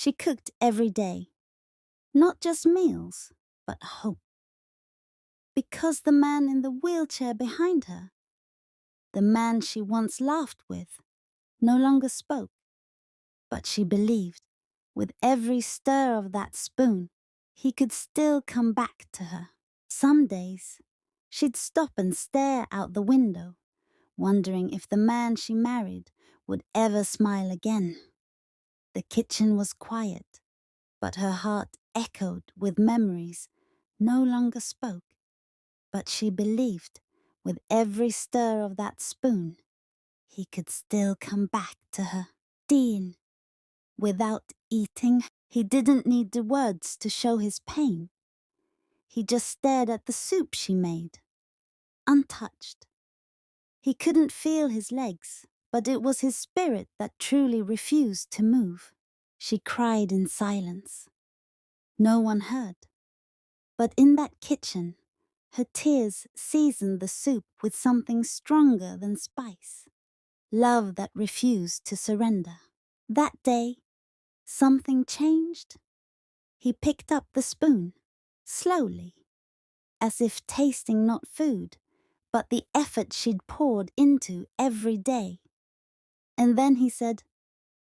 She cooked every day, not just meals, but hope. Because the man in the wheelchair behind her, the man she once laughed with, no longer spoke. But she believed, with every stir of that spoon, he could still come back to her. Some days, she'd stop and stare out the window, wondering if the man she married would ever smile again. The kitchen was quiet, but her heart echoed with memories no longer spoke. But she believed, with every stir of that spoon, he could still come back to her. Dean. Without eating, he didn't need the words to show his pain. He just stared at the soup she made, untouched. He couldn't feel his legs, but it was his spirit that truly refused to move. She cried in silence. No one heard. But in that kitchen, her tears seasoned the soup with something stronger than spice. Love that refused to surrender. That day, something changed. He picked up the spoon, slowly, as if tasting not food, but the effort she'd poured into every day. And then he said,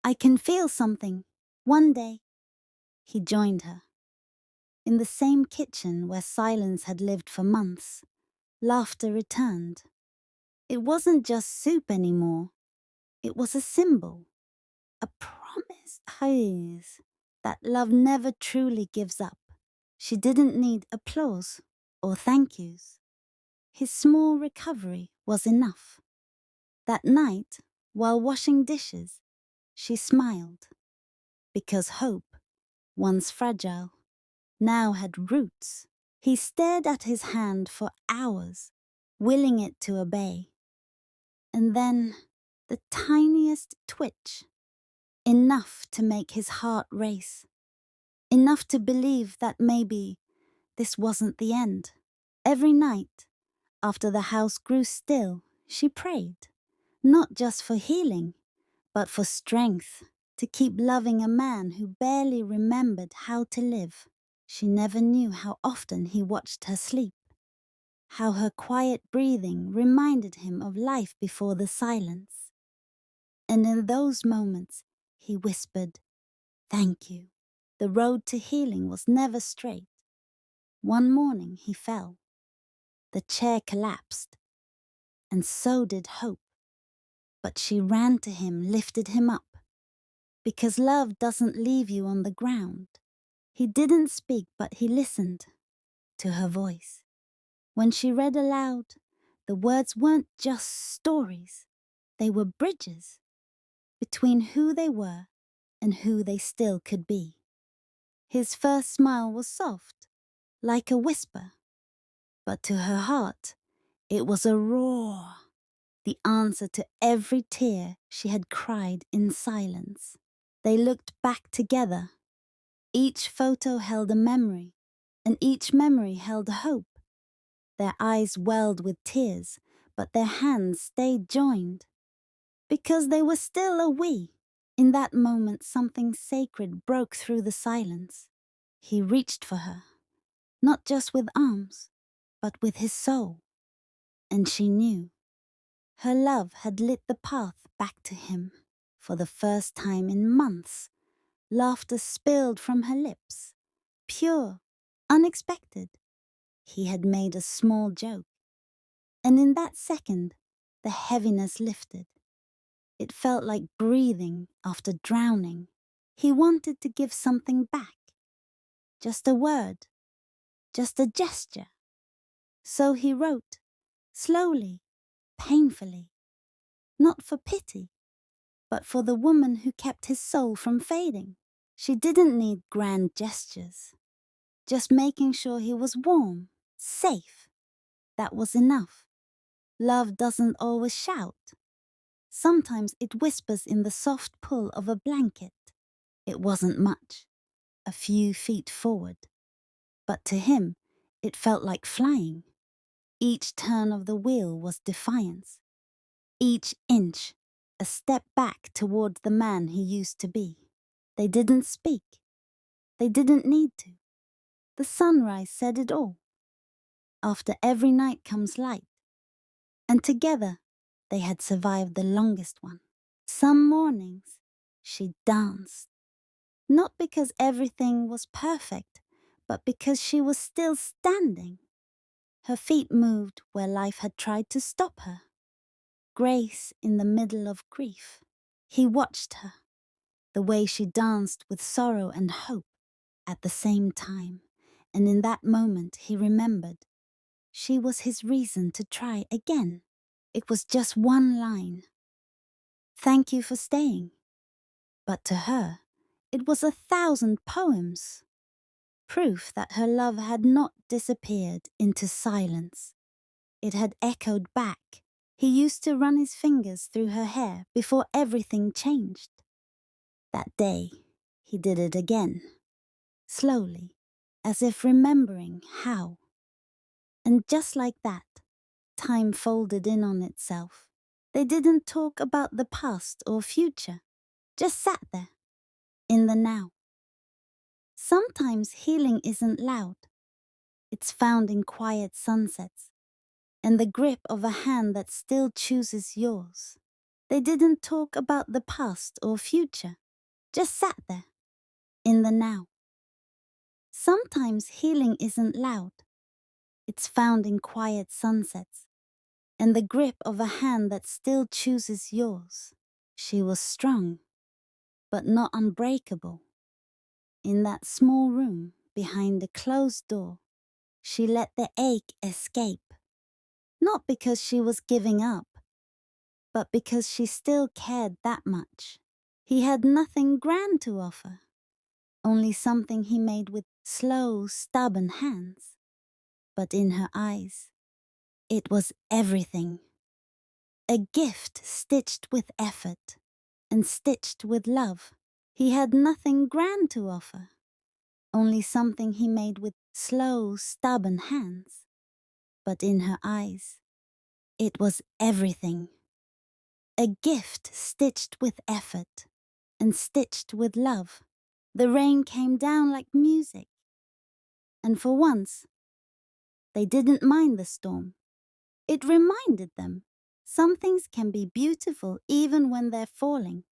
"I can feel something, one day." He joined her. In the same kitchen where silence had lived for months, laughter returned. It wasn't just soup anymore. It was a symbol, a promise, that love never truly gives up. She didn't need applause or thank yous. His small recovery was enough. That night, while washing dishes, she smiled, because hope, once fragile, now had roots. He stared at his hand for hours, willing it to obey. And then, the tiniest twitch, enough to make his heart race, enough to believe that maybe this wasn't the end. Every night, after the house grew still, she prayed, not just for healing, but for strength to keep loving a man who barely remembered how to live. She never knew how often he watched her sleep, how her quiet breathing reminded him of life before the silence. And in those moments, he whispered, "Thank you." The road to healing was never straight. One morning he fell. The chair collapsed, and so did hope. But she ran to him, lifted him up, because love doesn't leave you on the ground. He didn't speak, but he listened to her voice. When she read aloud, the words weren't just stories. They were bridges between who they were and who they still could be. His first smile was soft, like a whisper, but to her heart, it was a roar, the answer to every tear she had cried in silence. They looked back together. Each photo held a memory, and each memory held hope. Their eyes welled with tears, but their hands stayed joined, because they were still a we. In that moment, something sacred broke through the silence. He reached for her, not just with arms, but with his soul. And she knew. Her love had lit the path back to him. For the first time in months, laughter spilled from her lips, pure, unexpected. He had made a small joke, and in that second, the heaviness lifted. It felt like breathing after drowning. He wanted to give something back, just a word, just a gesture. So he wrote, slowly, painfully, not for pity, but for the woman who kept his soul from fading. She didn't need grand gestures, just making sure he was warm, safe. That was enough. Love doesn't always shout. Sometimes it whispers in the soft pull of a blanket. It wasn't much, a few feet forward. But to him, it felt like flying. Each turn of the wheel was defiance. Each inch, a step back toward the man he used to be. They didn't speak. They didn't need to. The sunrise said it all. After every night comes light. And together, they had survived the longest one. Some mornings, she danced. Not because everything was perfect, but because she was still standing. Her feet moved where life had tried to stop her. Grace in the middle of grief. He watched her, the way she danced with sorrow and hope at the same time, and in that moment he remembered she was his reason to try again. It was just one line. Thank you for staying. But to her, it was 1,000 poems. Proof that her love had not disappeared into silence. It had echoed back. He used to run his fingers through her hair before everything changed. That day, he did it again, slowly, as if remembering how. And just like that, time folded in on itself. They didn't talk about the past or future, just sat there, in the now. Sometimes healing isn't loud. It's found in quiet sunsets and the grip of a hand that still chooses yours. They didn't talk about the past or future, just sat there, in the now. Sometimes healing isn't loud. It's found in quiet sunsets and the grip of a hand that still chooses yours. She was strong, but not unbreakable. In that small room behind a closed door, she let the ache escape. Not because she was giving up, but because she still cared that much. He had nothing grand to offer, only something he made with slow, stubborn hands. But in her eyes, it was everything. A gift stitched with effort and stitched with love. He had nothing grand to offer, only something he made with slow, stubborn hands. But in her eyes, it was everything. A gift stitched with effort and stitched with love. The rain came down like music. And for once, they didn't mind the storm. It reminded them some things can be beautiful even when they're falling.